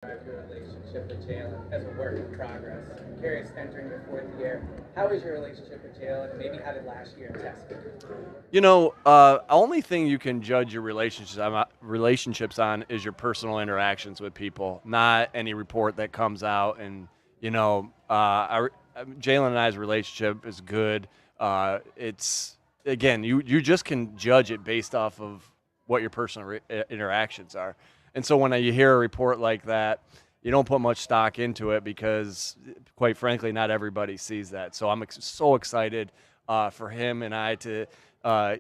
Your relationship with Jalen as a work in progress. I'm curious, entering your fourth year, how is your relationship with Jalen? Maybe how did last year test it? Only thing you can judge your relationships on is your personal interactions with people, not any report that comes out. And Jalen and I's relationship is good. It's again, you just can judge it based off of what your personal interactions are. And so when you hear a report like that, you don't put much stock into it because, quite frankly, not everybody sees that. So I'm so excited for him and I to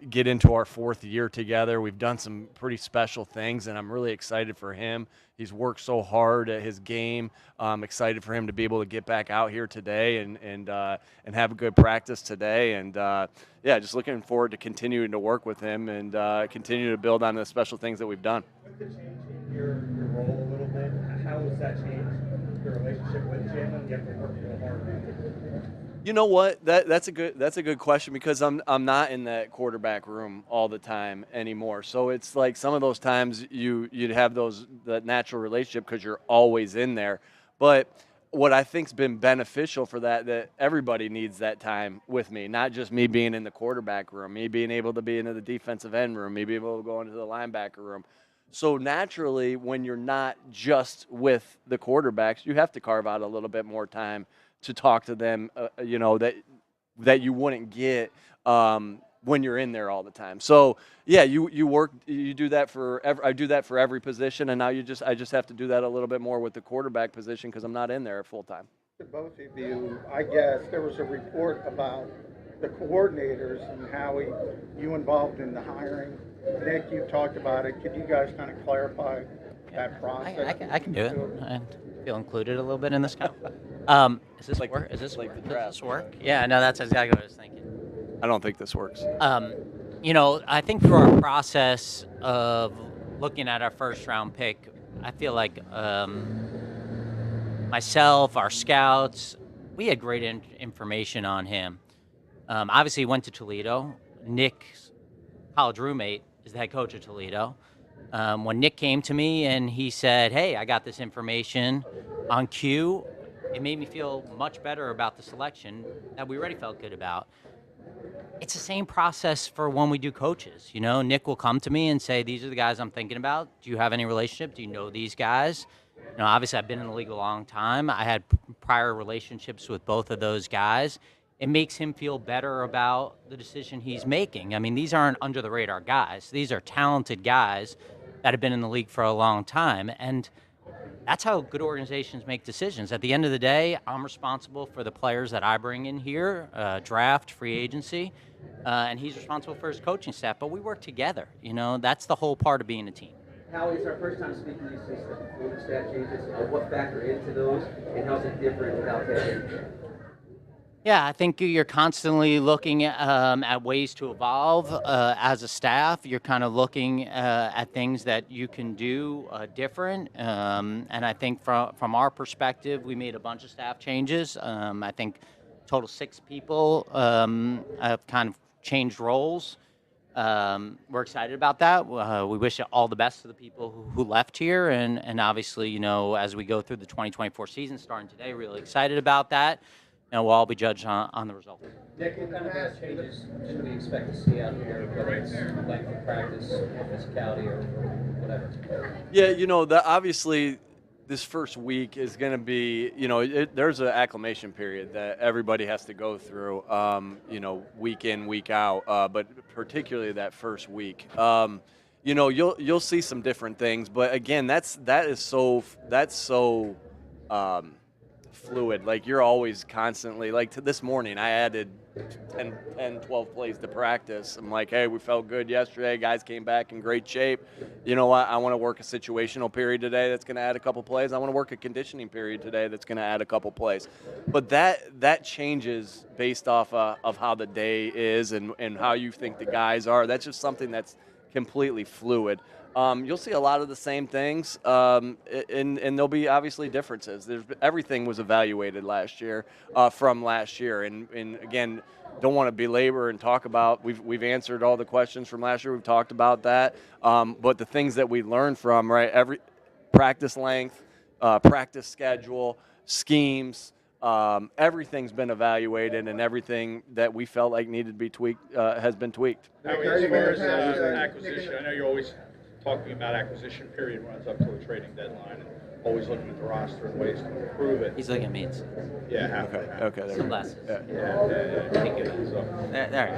get into our fourth year together. We've done some pretty special things, and I'm really excited for him. He's worked so hard at his game. I'm excited for him to be able to get back out here today and have a good practice today. And just looking forward to continuing to work with him and continue to build on the special things that we've done. With the change in your role a little bit, how has that changed your relationship with Jalen? You have to work real hard. You know what? That's a good question because I'm not in that quarterback room all the time anymore. So it's like some of those times you'd have that natural relationship because you're always in there. But what I think's been beneficial for that everybody needs that time with me, not just me being in the quarterback room, me being able to be in the defensive end room, me being able to go into the linebacker room. So naturally, when you're not just with the quarterbacks, you have to carve out a little bit more time to talk to them, that you wouldn't get when you're in there all the time. So yeah, you do that I do that for every position, and now I just have to do that a little bit more with the quarterback position because I'm not in there full time. To both of you, I guess there was a report about the coordinators and how you involved in the hiring. Nick, you talked about it. Could you guys kind of clarify that process? I can do it. I feel included a little bit in this kind. Is this Like- work? Is this like the Does draft, this work? Yeah, no, that's exactly what I was thinking. I don't think this works. I think through our process of looking at our first round pick, I feel like myself, our scouts, we had great information on him. Obviously, he went to Toledo. Nick's college roommate is the head coach of Toledo. When Nick came to me and he said, "Hey, I got this information on Q," it made me feel much better about the selection that we already felt good about. It's the same process for when we do coaches. Nick will come to me and say, "These are the guys I'm thinking about. Do you have any relationship? Do you know these guys?" Obviously, I've been in the league a long time. I had prior relationships with both of those guys. It makes him feel better about the decision he's making. I mean, these aren't under the radar guys. These are talented guys that have been in the league for a long time. And that's how good organizations make decisions. At the end of the day, I'm responsible for the players that I bring in here, draft, free agency, and he's responsible for his coaching staff. But we work together. That's the whole part of being a team. How is our first time speaking to these coaching staff changes? What factor into those, and how is it different without that? Yeah, I think you're constantly looking at ways to evolve as a staff. You're kind of looking at things that you can do different. And I think from our perspective, we made a bunch of staff changes. I think total 6 people have kind of changed roles. We're excited about that. We wish all the best to the people who left here. And obviously, as we go through the 2024 season starting today, really excited about that. We'll all be judged on the result. Nick, what kind of changes should we expect to see out here, whether it's length of practice, or physicality, or whatever? Yeah, obviously this first week is going to be, there's an acclimation period that everybody has to go through, week in, week out, but particularly that first week. You'll see some different things, but again, that's so fluid. Like, you're always constantly, like, to this morning I added 12 plays to practice. I'm like, hey, we felt good yesterday, guys came back in great shape. You know what, I want to work a situational period today that's going to add a couple plays. I want to work a conditioning period today that's going to add a couple plays. But that changes based off of how the day is and how you think the guys are. That's just something that's completely fluid. You'll see a lot of the same things, and there'll be obviously differences. Everything was evaluated last year from last year, and again, don't want to belabor and talk about. We've answered all the questions from last year. We've talked about that, but the things that we learned from every practice length, practice schedule, schemes. Everything's been evaluated, and everything that we felt like needed to be tweaked has been tweaked. Now, as far as acquisition, I know you're always talking about acquisition period runs up to a trading deadline, and always looking at the roster and ways to improve it. He's looking at me. Yeah, halfway. Okay. There we go. Sunglasses. Yeah. Thank you. So, There.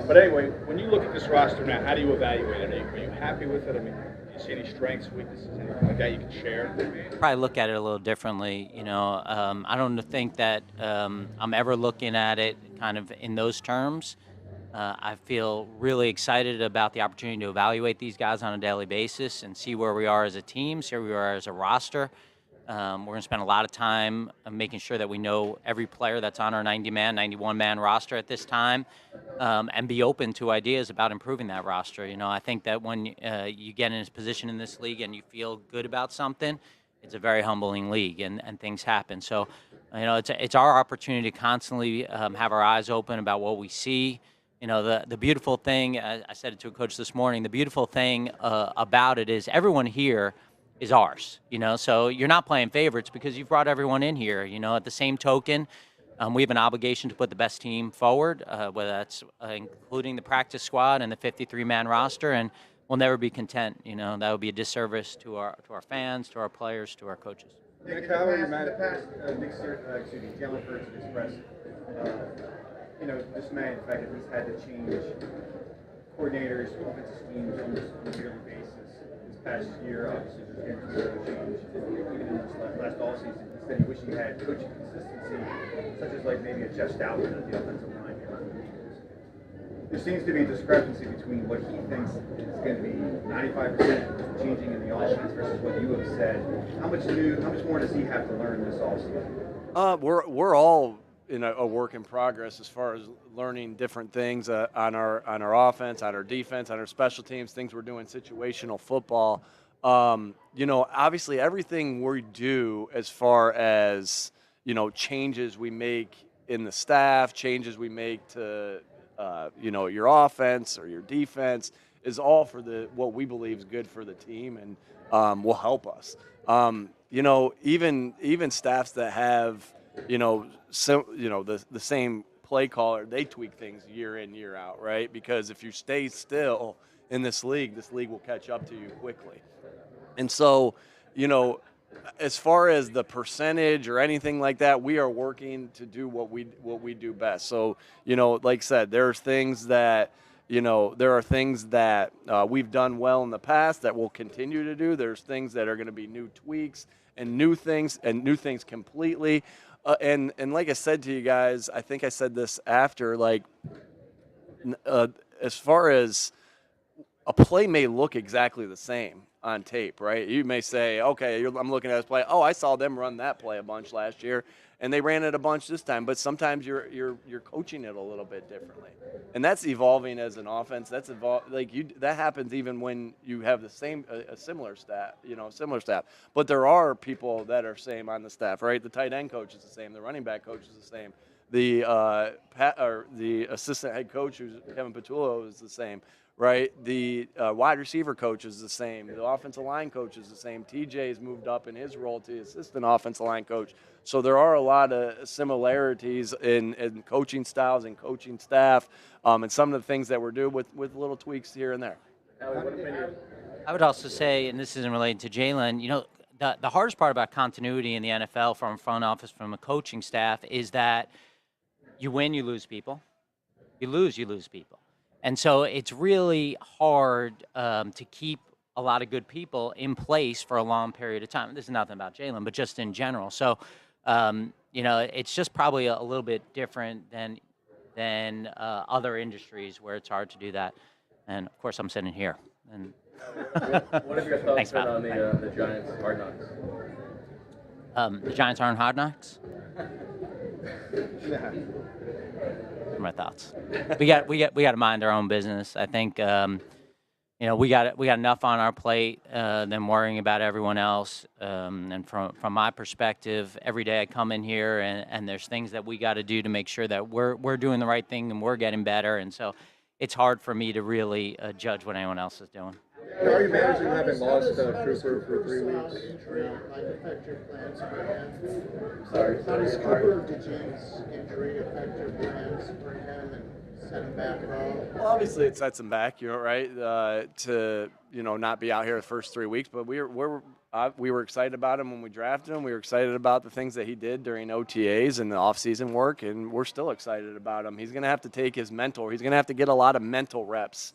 but anyway, when you look at this roster now, how do you evaluate it? Are you happy with it? I mean, do you see any strengths, weaknesses, anything like that you can share? Probably look at it a little differently. I don't think that I'm ever looking at it kind of in those terms. I feel really excited about the opportunity to evaluate these guys on a daily basis and see where we are as a team, see where we are as a roster. We're going to spend a lot of time making sure that we know every player that's on our 90-man, 91-man roster at this time, and be open to ideas about improving that roster. I think that when you get in a position in this league and you feel good about something, it's a very humbling league, and things happen. So, it's our opportunity to constantly have our eyes open about what we see. The beautiful thing, I said it to a coach this morning, the beautiful thing about it is everyone here is ours, so you're not playing favorites because you've brought everyone in here. At the same token, we have an obligation to put the best team forward, whether that's including the practice squad and the 53-man roster, and we'll never be content. That would be a disservice to our fans, to our players, to our coaches. Nick, how are you mad at Jalen Hurts has expressed, dismay in the fact that he's had to change coordinators, offensive schemes on a yearly basis. This past year, obviously, there's been zero change. Even in this last offseason, he said he wished he had coaching consistency, such as like maybe a Jeff Stoutland at the offensive line. There seems to be a discrepancy between what he thinks is going to be 95% changing in the offense versus what you have said. How much more does he have to learn this offseason? We're all in a work in progress as far as learning different things on our offense, on our defense, on our special teams, things we're doing, situational football. Obviously everything we do as far as, changes we make in the staff, changes we make to, your offense or your defense is all for what we believe is good for the team and will help us. Even staffs that have, the same play caller, they tweak things year in, year out, right? Because if you stay still in this league will catch up to you quickly. And so, as far as the percentage or anything like that, we are working to do what we do best. So, like I said, there's things that, there are things that we've done well in the past that we'll continue to do. There's things that are going to be new tweaks and new things completely. And like I said to you guys, I think I said this after, as far as a play may look exactly the same on tape, right? You may say, okay, I'm looking at this play. Oh, I saw them run that play a bunch last year, and they ran it a bunch this time. But sometimes you're coaching it a little bit differently, and that's evolving as an offense. That's that happens even when you have the same a similar staff, similar staff. But there are people that are same on the staff, right? The tight end coach is the same. The running back coach is the same. The assistant head coach, who's Kevin Patullo, is the same. Right, the wide receiver coach is the same. The offensive line coach is the same. TJ's moved up in his role to assistant offensive line coach. So there are a lot of similarities in coaching styles and coaching staff, and some of the things that we're doing with little tweaks here and there. I would also say, and this isn't related to Jalen, the hardest part about continuity in the NFL from a front office, from a coaching staff, is that you win, you lose people. You lose people. And so it's really hard to keep a lot of good people in place for a long period of time. This is nothing about Jalen, but just in general. So, it's just probably a little bit different than other industries where it's hard to do that. And, of course, I'm sitting here. And What are your thoughts Thanks, Bob. on the Giants' Hard Knocks? The Giants aren't hard knocks? My thoughts. We got to mind our own business. I think we got enough on our plate than worrying about everyone else. And from my perspective, every day I come in here and there's things that we got to do to make sure that we're doing the right thing and we're getting better. And so it's hard for me to really judge what anyone else is doing. How are you managing having lost Cooper for 3 weeks? Injury might affect your plans for him. Sorry. How does Cooper DeJean's injury affect your plans for him and set him back at all? Well, obviously it sets him back, right, to not be out here the first 3 weeks. But we were excited about him when we drafted him. We were excited about the things that he did during OTAs and the offseason work, and we're still excited about him. He's going to have to take his mental. He's going to have to get a lot of mental reps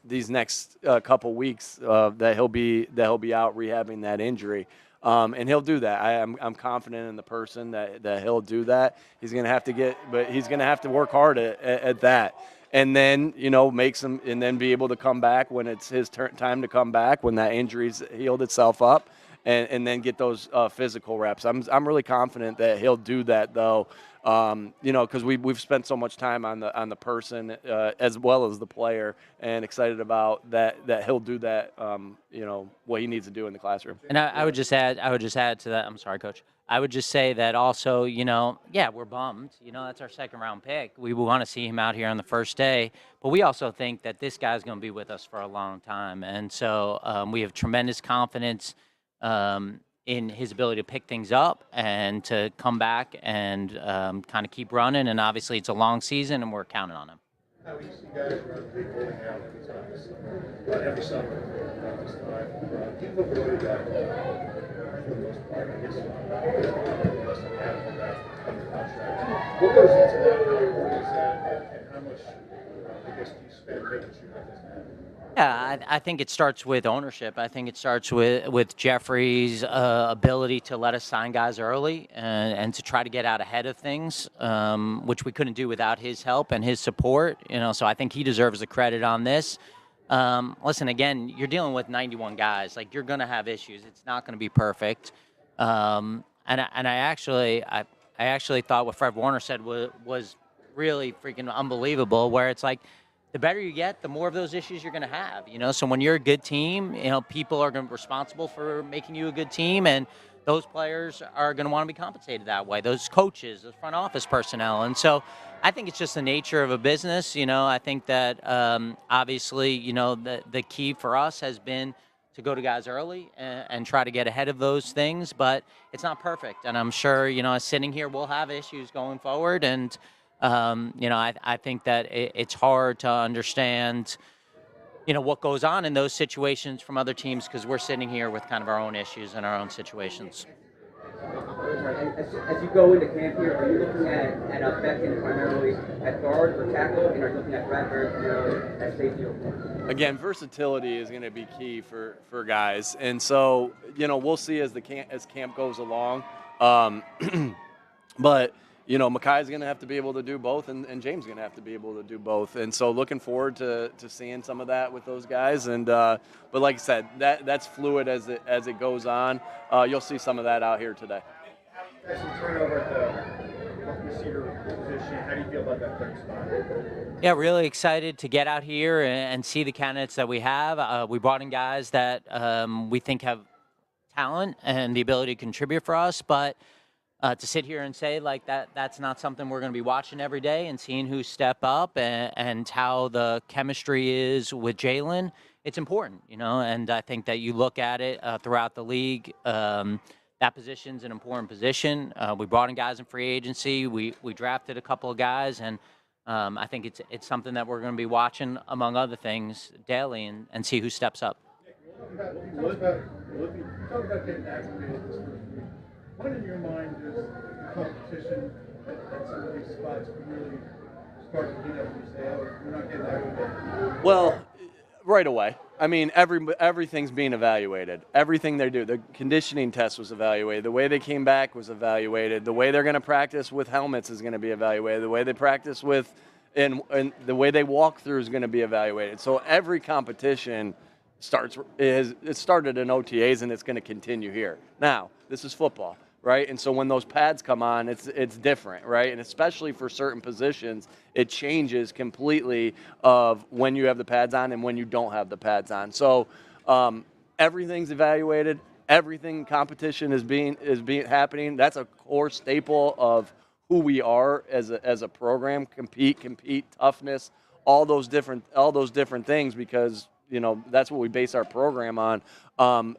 these next couple weeks that he'll be out rehabbing that injury. And he'll do that. I'm confident in the person that he'll do that. He's going to have to work hard at that. And then, make some, and then be able to come back when it's his time to come back, when that injury's healed itself up, and then get those physical reps. I'm really confident that he'll do that, though, because we've spent so much time on the person as well as the player, and excited about that he'll do that, what he needs to do in the classroom. And I would just add to that. I'm sorry, Coach. I would just say that also, we're bummed. That's our second-round pick. We want to see him out here on the first day. But we also think that this guy's going to be with us for a long time. And so we have tremendous confidence in his ability to pick things up and to come back and kind of keep running. And obviously it's a long season, and we're counting on him. How we see guys run big bowling alley every summer around this time. Do you look really that for the most part? I guess less than half of that under contract. What goes into that? How important is that? And how much, I guess, do you spend making sure that doesn't happen? Yeah, I think it starts with ownership. I think it starts with Jeffrey's ability to let us sign guys early and to try to get out ahead of things, which we couldn't do without his help and his support. So I think he deserves the credit on this. Listen, again, you're dealing with 91 guys. Like, you're going to have issues. It's not going to be perfect. And I actually thought what Fred Warner said was really freaking unbelievable, where it's like, the better you get, the more of those issues you're going to have. So when you're a good team, people are going to be responsible for making you a good team, and those players are going to want to be compensated that way. Those coaches, the front office personnel, and so I think it's just the nature of a business. I think that obviously, the key for us has been to go to guys early and try to get ahead of those things, but it's not perfect, and I'm sure sitting here we'll have issues going forward, and I think that it's hard to understand, what goes on in those situations from other teams, because we're sitting here with kind of our own issues and our own situations. As you go into camp here, are you looking at Beckin primarily at guard or tackle, and are you looking at Bradbury primarily at safety or corner? Again, versatility is going to be key for guys, and so we'll see as camp goes along, but. Makai's going to have to be able to do both, and James is going to have to be able to do both. And so looking forward to seeing some of that with those guys. And but like I said, that's fluid as it goes on. You'll see some of that out here today. As you turn over at the receiver position, how do you feel about that third spot? Yeah, really excited to get out here and see the candidates that we have. We brought in guys that we think have talent and the ability to contribute for us, but to sit here and say like that's not something we're going to be watching every day and seeing who step up and how the chemistry is with Jalen, it's important, and I think that you look at it throughout the league, that position's an important position. We brought in guys in free agency. We drafted a couple of guys, and I think it's something that we're going to be watching, among other things, daily and see who steps up. Talk about getting activated. What in your mind is the competition at some of these spots really start to heat up and you say, oh, we're not getting activated? Well, right away. I mean, everything's being evaluated. Everything they do. The conditioning test was evaluated. The way they came back was evaluated. The way they're going to practice with helmets is going to be evaluated. The way they practice with and the way they walk through is going to be evaluated. So every competition it started in OTAs and it's going to continue here. Now, this is football, right? And so when those pads come on, it's different, right? And especially for certain positions, it changes completely of when you have the pads on and when you don't have the pads on. So everything's evaluated. Everything competition is being happening. That's a core staple of who we are as a program. Compete, toughness, all those different things, because that's what we base our program on.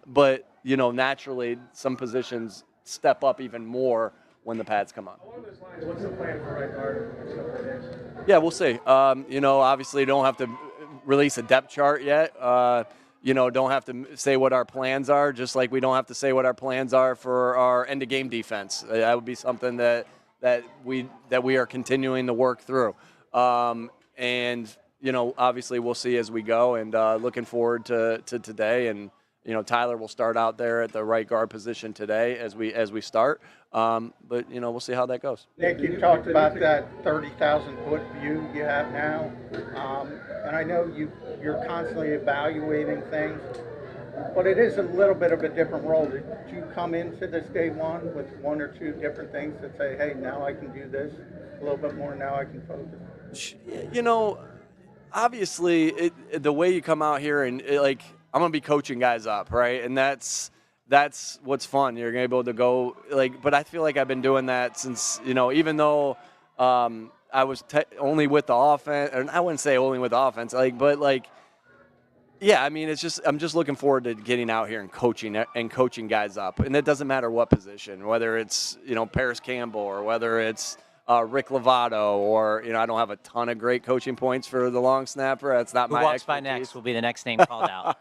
But naturally, some positions step up even more when the pads come on. Along those lines, what's the plan for right guard in the next couple of days? Yeah, we'll see. Obviously, don't have to release a depth chart yet. Don't have to say what our plans are, just like we don't have to say what our plans are for our end of game defense. That would be something that we are continuing to work through. Obviously, we'll see as we go, and looking forward to today. And Tyler will start out there at the right guard position today as we start. But we'll see how that goes. Nick, you talked about that 30,000-foot view you have now, and I know you're constantly evaluating things, but it is a little bit of a different role. Did you come into this day one with one or two different things that say, hey, now I can do this a little bit more, now I can focus? Obviously, the way you come out here and I'm going to be coaching guys up, right? And that's what's fun. You're going to be able to go but I feel like I've been doing that since, even though I was only with the offense, and I wouldn't say only with the offense, yeah, I mean, I'm just looking forward to getting out here and coaching guys up. And it doesn't matter what position, whether it's, Paris Campbell or whether it's Rick Lovato, or I don't have a ton of great coaching points for the long snapper. That's not my expertise. Who walks by next will be the next name called out.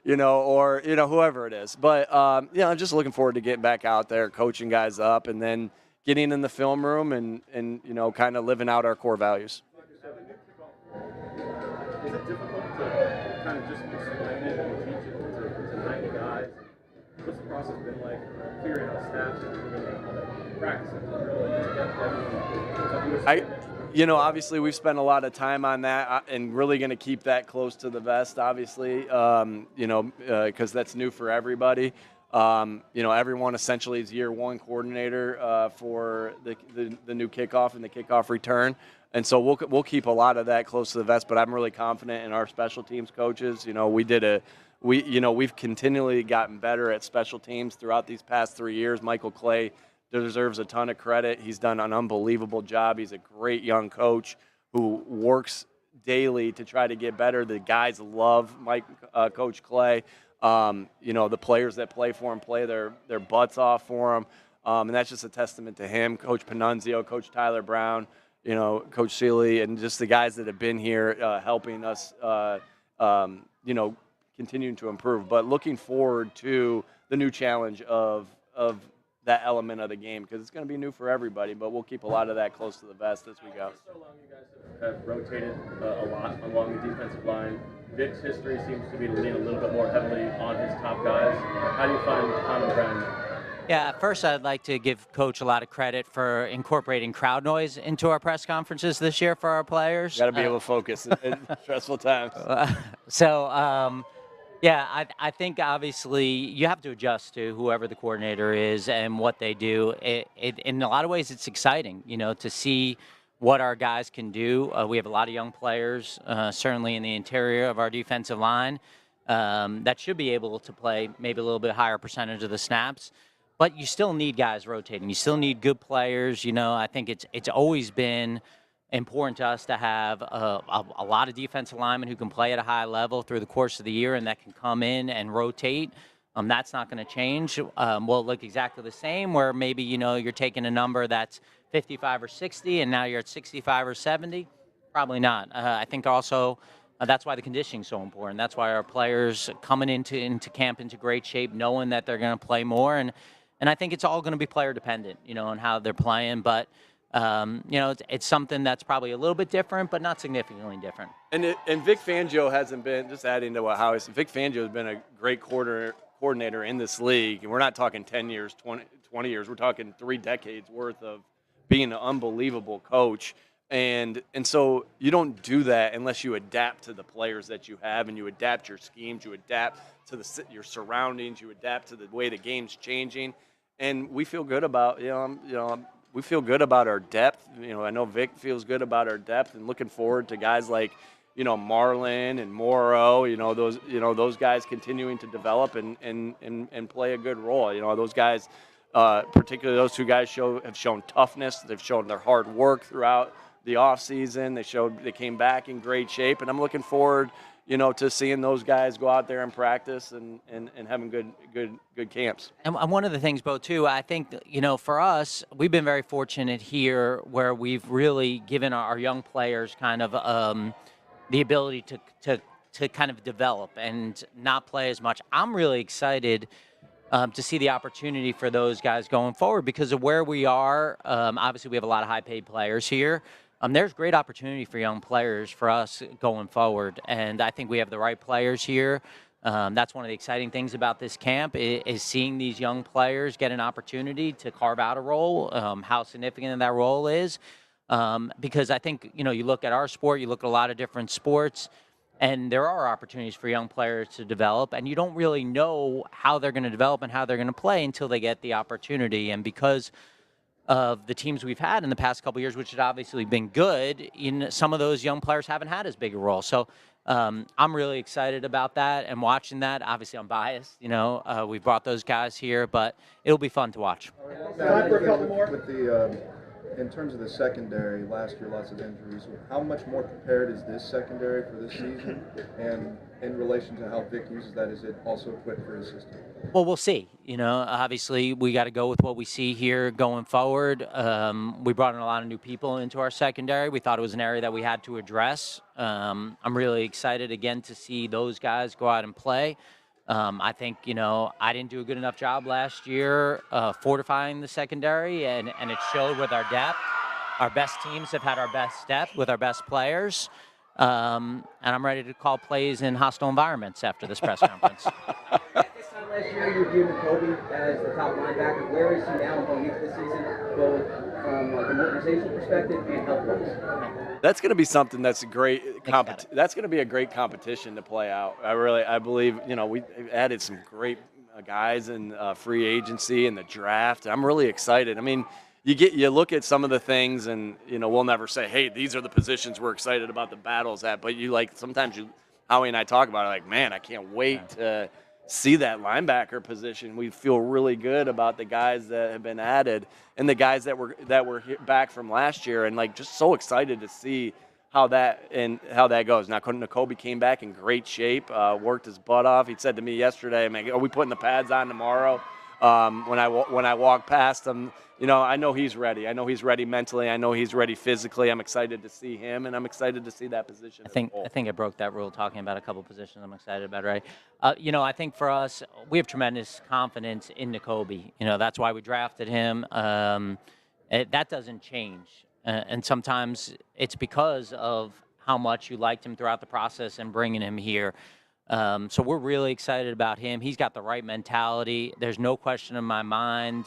Or whoever it is. But I'm just looking forward to getting back out there, coaching guys up, and then getting in the film room and kind of living out our core values. Is it difficult to kind of just explain it and teach it to 90 guys? What's the process been like figuring out staffs and figuring out how to practice it? Obviously we've spent a lot of time on that and really going to keep that close to the vest, obviously, because that's new for everybody. Everyone essentially is year one coordinator for the new kickoff and the kickoff return. And so we'll keep a lot of that close to the vest, but I'm really confident in our special teams coaches. We've continually gotten better at special teams throughout these past 3 years. Michael Clay deserves a ton of credit. He's done an unbelievable job. He's a great young coach who works daily to try to get better. The guys love Coach Clay. The players that play for him play their butts off for him. And that's just a testament to him, Coach Panunzio, Coach Tyler Brown, Coach Seeley, and just the guys that have been here helping us, continuing to improve. But looking forward to the new challenge of that element of the game, because it's going to be new for everybody, but we'll keep a lot of that close to the vest as we go. So long you guys have rotated a lot along the defensive line. Vic's history seems to be to lean a little bit more heavily on his top guys. How do you find common ground? Yeah, first I'd like to give Coach a lot of credit for incorporating crowd noise into our press conferences this year for our players. Got to be able to focus in stressful times. I think obviously you have to adjust to whoever the coordinator is and what they do. In a lot of ways, it's exciting, to see what our guys can do. We have a lot of young players, certainly in the interior of our defensive line, that should be able to play maybe a little bit higher percentage of the snaps. But you still need guys rotating. You still need good players. I think it's always been important to us to have a lot of defensive linemen who can play at a high level through the course of the year and that can come in and rotate. That's not going to change. Will look exactly the same, where maybe, you're taking a number that's 55 or 60 and now you're at 65 or 70. Probably not. I think also that's why the conditioning is so important. That's why our players coming into camp into great shape, knowing that they're going to play more. And I think it's all going to be player dependent, on how they're playing. But, it's something that's probably a little bit different, but not significantly different. And Vic Fangio hasn't been, just adding to what Howie said, Vic Fangio has been a great coordinator in this league. And we're not talking 10 years, 20 years. We're talking 3 decades worth of being an unbelievable coach. And so you don't do that unless you adapt to the players that you have, and you adapt your schemes, you adapt to your surroundings, you adapt to the way the game's changing. And we feel good about, we feel good about our depth. I know Vic feels good about our depth, and looking forward to guys like, Marlin and Morrow, those guys continuing to develop and play a good role. Those guys, particularly those 2 guys have shown toughness. They've shown their hard work throughout the offseason. They came back in great shape, and I'm looking forward, to seeing those guys go out there and practice and having good camps. And one of the things, Bo, too, I think, for us, we've been very fortunate here where we've really given our young players kind of the ability to kind of develop and not play as much. I'm really excited to see the opportunity for those guys going forward because of where we are. Obviously, we have a lot of high-paid players here. There's great opportunity for young players for us going forward, and I think we have the right players here. That's one of the exciting things about this camp is seeing these young players get an opportunity to carve out a role, how significant that role is. Because I think, you look at our sport, you look at a lot of different sports, and there are opportunities for young players to develop, and you don't really know how they're going to develop and how they're going to play until they get the opportunity. And because of the teams we've had in the past couple of years, which has obviously been good, some of those young players haven't had as big a role. So I'm really excited about that and watching that. Obviously, I'm biased. We brought those guys here, but it'll be fun to watch. Time for a couple more. With the, in terms of the secondary, last year lots of injuries. How much more prepared is this secondary for this season? And in relation to how Vic uses that, is it also equipped for his system? Well, we'll see. Obviously, we got to go with what we see here going forward. We brought in a lot of new people into our secondary. We thought it was an area that we had to address. I'm really excited, again, to see those guys go out and play. I think, I didn't do a good enough job last year fortifying the secondary, and it showed with our depth. Our best teams have had our best depth with our best players. And I'm ready to call plays in hostile environments after this press conference. At this time last year, you viewed Kobe as the top linebacker. Where is he now going into the season, both from an organizational perspective and health-wise? That's going to be something that's a great that's going to be a great competition to play out. I believe, we added some great guys in free agency and the draft. I'm really excited. I mean, you look at some of the things, and we'll never say, hey, these are the positions we're excited about the battles at. But sometimes Howie and I talk about it, like, man, I can't wait to see that linebacker position. We feel really good about the guys that have been added and the guys that were back from last year, and just so excited to see how that goes. Now, Nakobe came back in great shape, worked his butt off. He said to me yesterday, "Man, are we putting the pads on tomorrow?" When I walk past him, I know he's ready. I know he's ready mentally. I know he's ready physically. I'm excited to see him, and I'm excited to see that position. I think I broke that rule talking about a couple positions I'm excited about, right? I think for us, we have tremendous confidence in Nakobe. That's why we drafted him. That doesn't change. And sometimes it's because of how much you liked him throughout the process and bringing him here. So we're really excited about him. He's got the right mentality. There's no question in my mind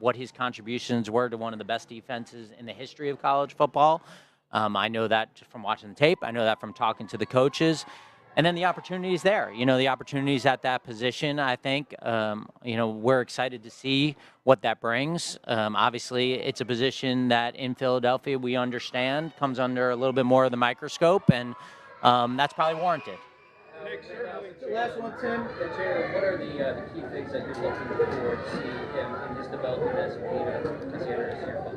what his contributions were to one of the best defenses in the history of college football. I know that just from watching the tape. I know that from talking to the coaches. And then the opportunity is there. The opportunities at that position, I think, we're excited to see what that brings. Obviously, it's a position that in Philadelphia we understand comes under a little bit more of the microscope, and that's probably warranted. The last one, Tim. Jalen, what are the key things that you're looking forward to see in his development as a leader as he enters year 5?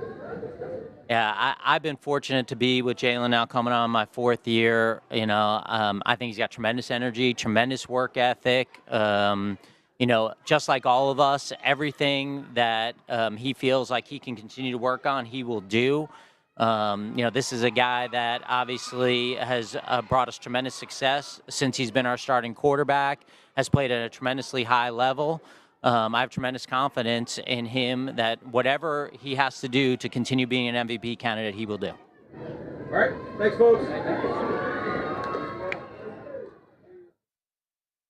Yeah, I've been fortunate to be with Jalen now coming on my 4th year. I think he's got tremendous energy, tremendous work ethic. Just like all of us, everything that he feels like he can continue to work on, he will do. This is a guy that obviously has brought us tremendous success since he's been our starting quarterback, has played at a tremendously high level. I have tremendous confidence in him that whatever he has to do to continue being an MVP candidate, he will do. All right. Thanks, folks.